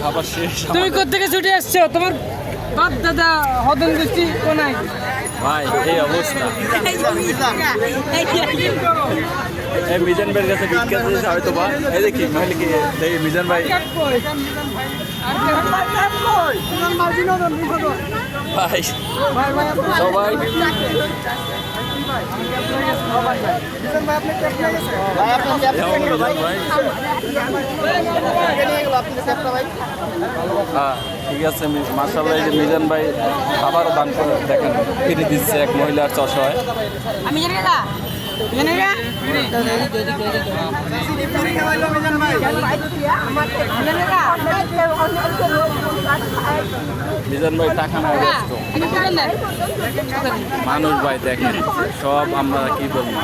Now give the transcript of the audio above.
খাবার শেষ। তুমি কোত্থেকে ছুটে আসছো? তোমার বাপ দাদা হদন গোষ্ঠী কোনায়? ভাই এই অবস্থা, এই মিজান ভাইয়ের কাছে বিখ্যাত হয়তো বা এই দেখি মহিলাকে দেখি মিজান ভাই ভাই সবাই হ্যাঁ ঠিক আছে। মাশাআল্লাহ, এই যে মিজান ভাই খাবারও দান করে দেখেন ফিরে দিচ্ছে এক মহিলার চশায়। আমি জানি না মিজান ভাই টাকা না ব্যস্ত মানুষ ভাই, দেখেন সব আমরা কি বলবো।